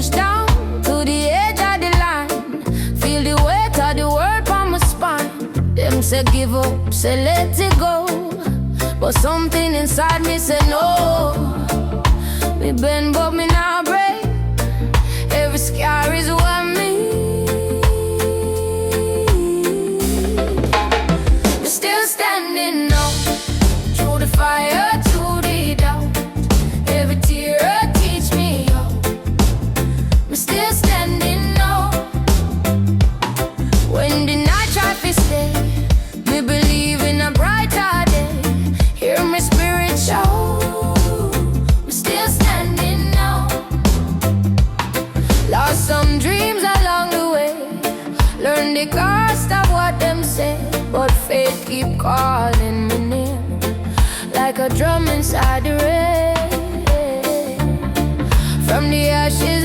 touchdown to the edge of the line. Feel the weight of the world on my spine. Them say give up, say let it go, but something inside me say no. Me bend but me not break. Every scar is what me. We're still standing up through the fire to the doubt. Every tear teach me up. We're still standing up. When the night try to stay, me believe in a brighter day. Hear my spirit show. We're still standing up. Lost some dreams along the way. Learn the cost of what them say, but faith keep calling my name like a drum inside the rain. From the ashes